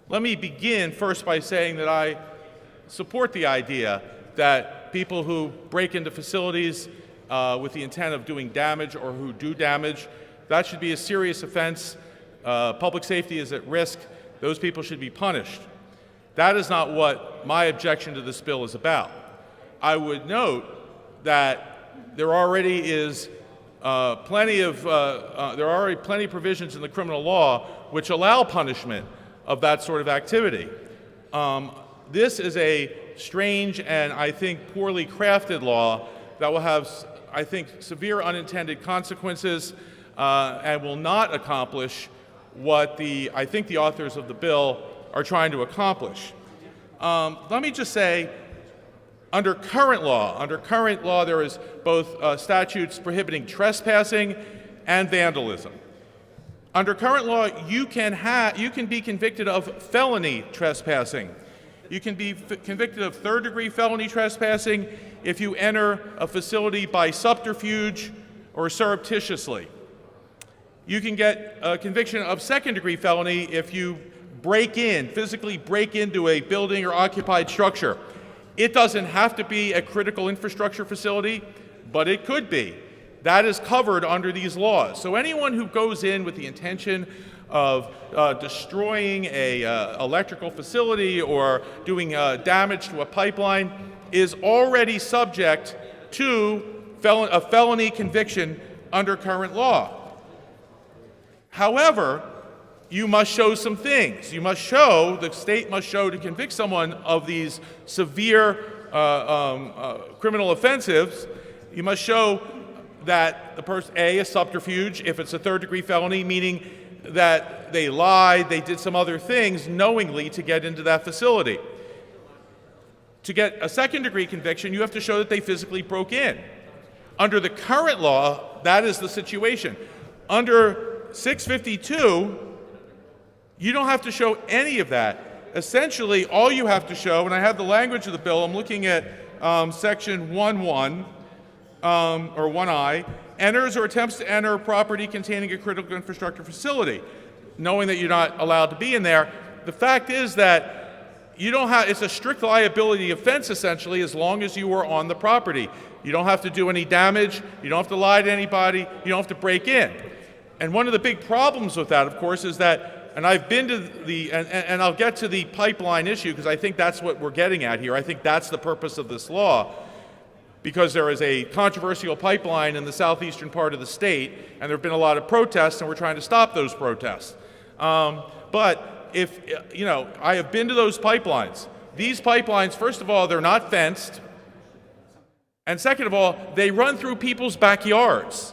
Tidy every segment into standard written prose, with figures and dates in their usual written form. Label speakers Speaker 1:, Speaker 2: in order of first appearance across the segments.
Speaker 1: Let me begin first by saying that I support the idea that people who break into facilities with the intent of doing damage or who do damage, that should be a serious offense. Public safety is at risk. Those people should be punished. That is not what my objection to this bill is about. I would note that there already is plenty of provisions in the criminal law which allow punishment of that sort of activity. This is a strange and I think poorly crafted law that will have, I think, severe unintended consequences and will not accomplish what I think the authors of the bill are trying to accomplish. Let me just say, under current law, there is both statutes prohibiting trespassing and vandalism. Under current law, you can be convicted of felony trespassing. You can be convicted of third-degree felony trespassing if you enter a facility by subterfuge or surreptitiously. You can get a conviction of second-degree felony if you physically break into a building or occupied structure. It doesn't have to be a critical infrastructure facility, but it could be. That is covered under these laws. So anyone who goes in with the intention of destroying a electrical facility or doing damage to a pipeline is already subject to a felony conviction under current law. However, you must show some things. The state must show to convict someone of these severe criminal offenses, you must show that the person, A, is subterfuge, if it's a third-degree felony, meaning that they lied, they did some other things knowingly to get into that facility. To get a second-degree conviction, you have to show that they physically broke in. Under the current law, that is the situation. Under 652, you don't have to show any of that. Essentially, all you have to show, and I have the language of the bill, I'm looking at section 1.1, or 1I, enters or attempts to enter property containing a critical infrastructure facility, knowing that you're not allowed to be in there. The fact is that it's a strict liability offense, essentially, as long as you are on the property. You don't have to do any damage, you don't have to lie to anybody, you don't have to break in. And one of the big problems with that, of course, is that, and I've been to and I'll get to the pipeline issue because I think that's what we're getting at here. I think that's the purpose of this law, because there is a controversial pipeline in the southeastern part of the state, and there have been a lot of protests, and we're trying to stop those protests. But I have been to those pipelines. These pipelines, first of all, they're not fenced, and second of all, they run through people's backyards.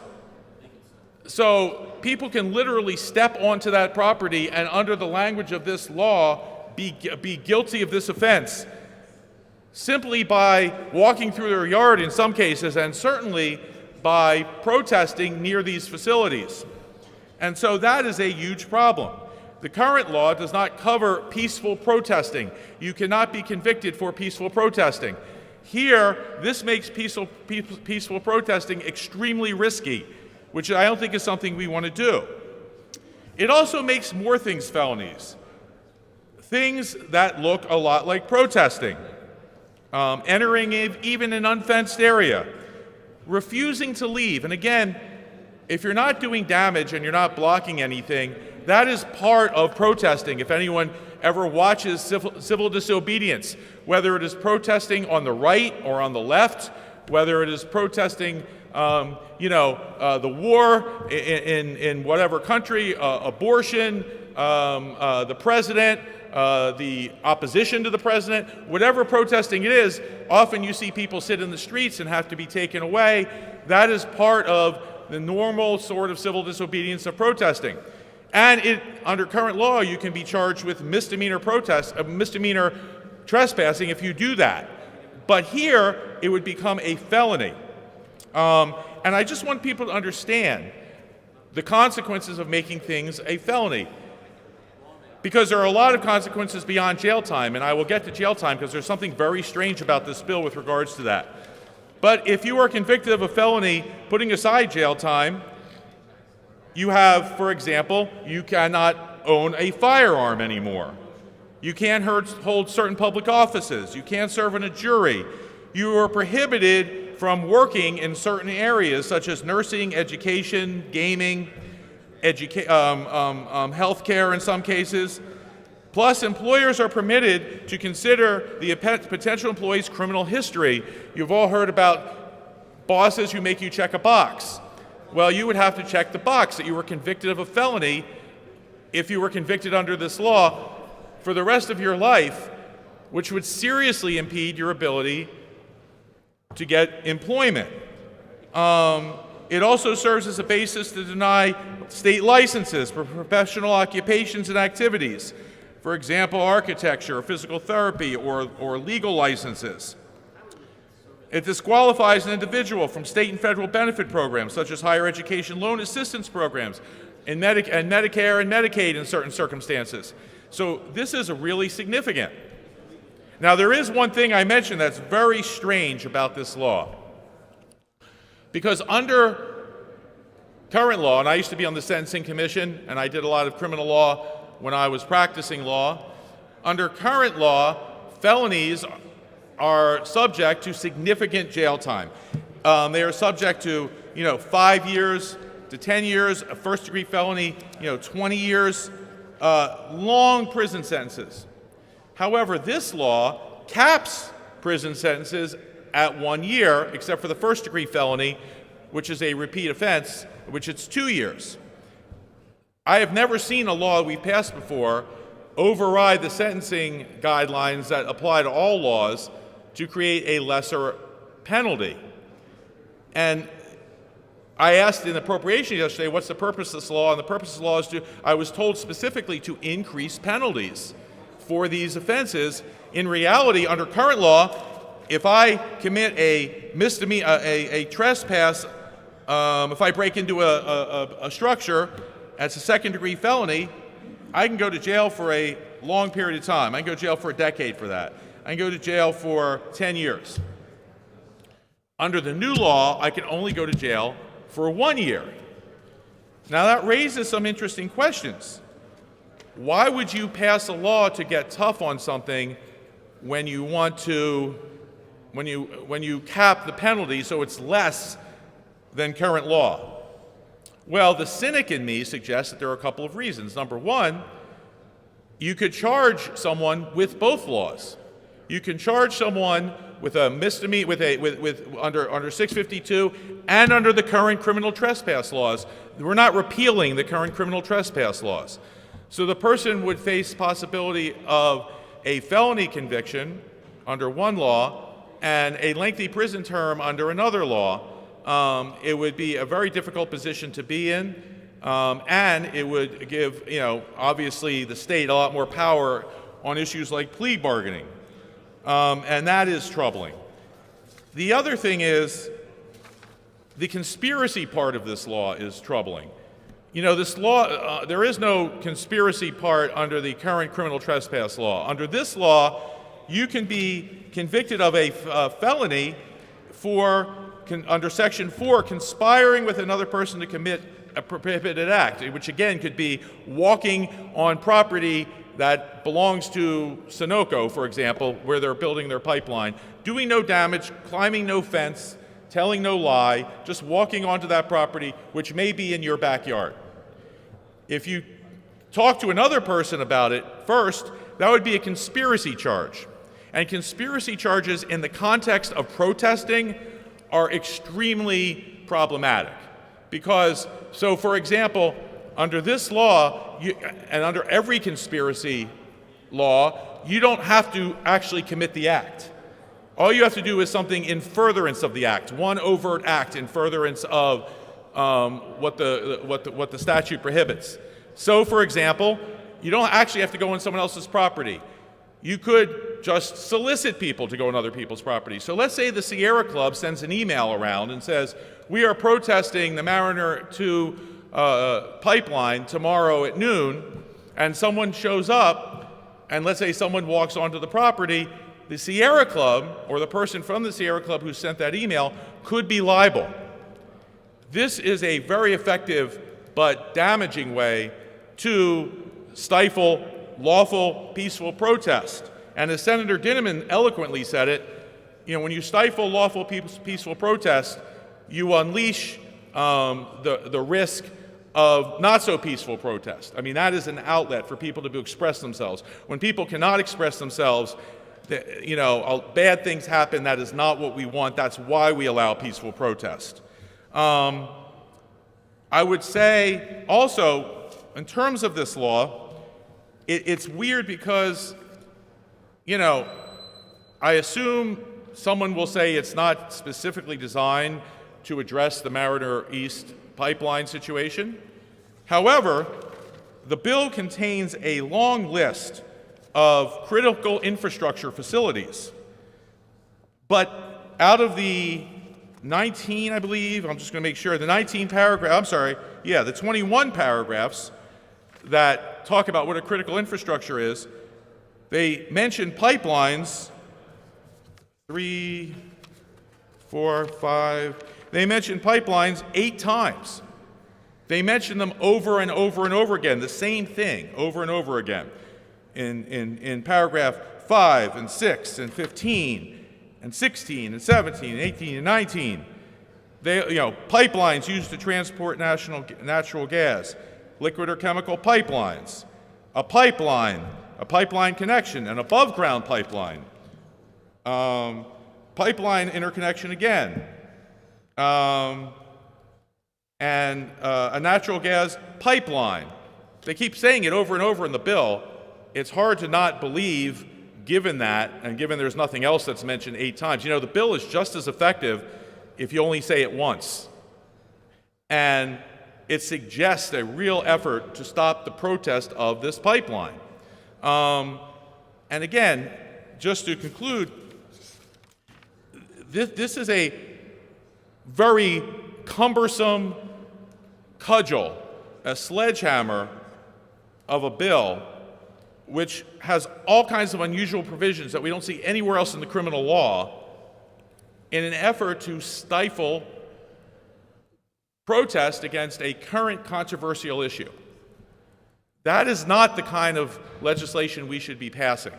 Speaker 1: So people can literally step onto that property and, under the language of this law, be guilty of this offense simply by walking through their yard in some cases, and certainly by protesting near these facilities. And so that is a huge problem. The current law does not cover peaceful protesting. You cannot be convicted for peaceful protesting. Here, this makes peaceful protesting extremely risky, which I don't think is something we want to do. It also makes more things felonies. Things that look a lot like protesting. Entering even an unfenced area, refusing to leave. And again, if you're not doing damage and you're not blocking anything, that is part of protesting. If anyone ever watches civil disobedience, whether it is protesting on the right or on the left, whether it is protesting the war in whatever country, abortion, the president, the opposition to the president, whatever protesting it is, often you see people sit in the streets and have to be taken away. That is part of the normal sort of civil disobedience of protesting. And under current law, you can be charged with misdemeanor trespassing if you do that. But here, it would become a felony. And I just want people to understand the consequences of making things a felony, because there are a lot of consequences beyond jail time, and I will get to jail time because there's something very strange about this bill with regards to that. But if you are convicted of a felony, putting aside jail time, you have, for example, you cannot own a firearm anymore. You can't hold certain public offices. You can't serve on a jury. You are prohibited from working in certain areas such as nursing, education, gaming, healthcare in some cases. Plus, employers are permitted to consider the potential employee's criminal history. You've all heard about bosses who make you check a box. Well, you would have to check the box that you were convicted of a felony if you were convicted under this law for the rest of your life, which would seriously impede your ability to get employment. It also serves as a basis to deny state licenses for professional occupations and activities. For example, architecture, physical therapy, or legal licenses. It disqualifies an individual from state and federal benefit programs, such as higher education loan assistance programs, and Medicare and Medicaid in certain circumstances. So this is really significant. Now, there is one thing I mentioned that's very strange about this law. Because under current law, and I used to be on the Sentencing Commission, and I did a lot of criminal law when I was practicing law, under current law, felonies are subject to significant jail time. They are subject to, 5 years to 10 years, a first-degree felony, 20 years, long prison sentences. However, this law caps prison sentences at 1 year, except for the first-degree felony, which is a repeat offense, which it's 2 years. I have never seen a law we passed before override the sentencing guidelines that apply to all laws to create a lesser penalty. And I asked in appropriation yesterday, what's the purpose of this law? And the purpose of the law is I was told specifically to increase penalties for these offenses. In reality, under current law, if I commit a misdemeanor, a trespass, if I break into a structure, as a second-degree felony, I can go to jail for a long period of time. I can go to jail for a decade for that. I can go to jail for 10 years. Under the new law, I can only go to jail for 1 year. Now that raises some interesting questions. Why would you pass a law to get tough on something when you want to, when you cap the penalty so it's less than current law? Well, the cynic in me suggests that there are a couple of reasons. Number one, you could charge someone with both laws. You can charge someone with a misdemeanor, under 652 and under the current criminal trespass laws. We're not repealing the current criminal trespass laws. So the person would face possibility of a felony conviction under one law and a lengthy prison term under another law. It would be a very difficult position to be in, and it would give, obviously the state a lot more power on issues like plea bargaining, and that is troubling. The other thing is the conspiracy part of this law is troubling. This law, there is no conspiracy part under the current criminal trespass law. Under this law, you can be convicted of a felony for under Section 4, conspiring with another person to commit a prohibited act, which again could be walking on property that belongs to Sunoco, for example, where they're building their pipeline, doing no damage, climbing no fence, telling no lie, just walking onto that property, which may be in your backyard. If you talk to another person about it first, that would be a conspiracy charge. And conspiracy charges in the context of protesting are extremely problematic because, so for example, under this law, and under every conspiracy law, you don't have to actually commit the act. All you have to do is something in furtherance of the act, one overt act in furtherance of what the statute prohibits. So, for example, you don't actually have to go on someone else's property. You could just solicit people to go on other people's property. So let's say the Sierra Club sends an email around and says, we are protesting the Mariner 2 pipeline tomorrow at noon, and someone shows up, and let's say someone walks onto the property, the Sierra Club, or the person from the Sierra Club who sent that email, could be liable. This is a very effective but damaging way to stifle lawful, peaceful protest. And as Senator Dinniman eloquently said it, when you stifle lawful, peaceful protest, you unleash the risk of not so peaceful protest. I mean, that is an outlet for people to express themselves. When people cannot express themselves, bad things happen. That is not what we want. That's why we allow peaceful protest. I would say also, in terms of this law, it's weird because, I assume someone will say it's not specifically designed to address the Mariner East pipeline situation. However, the bill contains a long list of critical infrastructure facilities. But out of the 19, I believe, I'm just going to make sure, the 21 paragraphs that talk about what a critical infrastructure is, they mention pipelines, 3, 4, 5, they mention pipelines 8 times. They mention them over and over and over again, the same thing over and over again. In paragraph 5 and 6 and 15 and 16 and 17 and 18 and 19. Pipelines used to transport natural gas, liquid or chemical pipelines, a pipeline connection, an above-ground pipeline, pipeline interconnection again, and a natural gas pipeline. They keep saying it over and over in the bill. It's hard to not believe, given that, and given there's nothing else that's mentioned 8 times. The bill is just as effective if you only say it once. And it suggests a real effort to stop the protest of this pipeline. And again, just to conclude, this is a very cumbersome cudgel, a sledgehammer of a bill which has all kinds of unusual provisions that we don't see anywhere else in the criminal law, in an effort to stifle protest against a current controversial issue. That is not the kind of legislation we should be passing.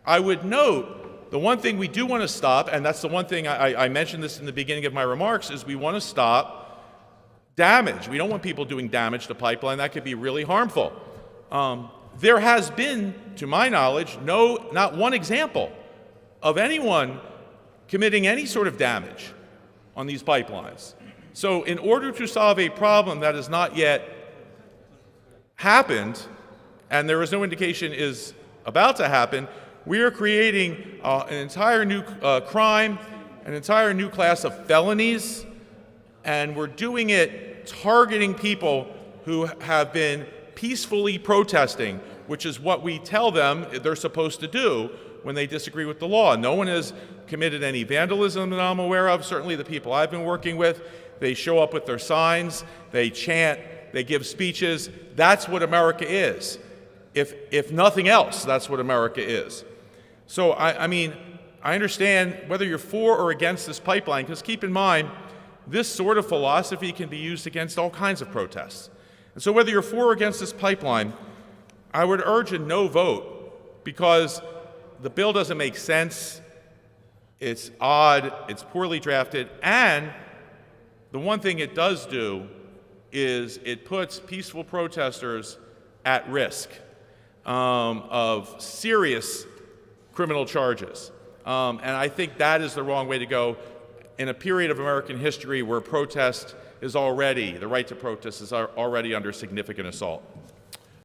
Speaker 1: I would note the one thing we do want to stop, and that's the one thing I mentioned this in the beginning of my remarks, is we want to stop damage. We don't want people doing damage to pipeline. That could be really harmful. There has been, to my knowledge, not one example of anyone committing any sort of damage on these pipelines. So in order to solve a problem that has not yet happened, and there is no indication is about to happen, we are creating an entire new crime, an entire new class of felonies, and we're doing it targeting people who have been peacefully protesting, which is what we tell them they're supposed to do when they disagree with the law. No one has committed any vandalism that I'm aware of. Certainly the people I've been working with, they show up with their signs, they chant, they give speeches. That's what America is. If nothing else, that's what America is. So I mean, I understand whether you're for or against this pipeline, because keep in mind, this sort of philosophy can be used against all kinds of protests. And so whether you're for or against this pipeline, I would urge a no vote, because the bill doesn't make sense, it's odd, it's poorly drafted, and the one thing it does do is it puts peaceful protesters at risk of serious criminal charges. And I think that is the wrong way to go in a period of American history where protest is already, the right to protest is already under significant assault.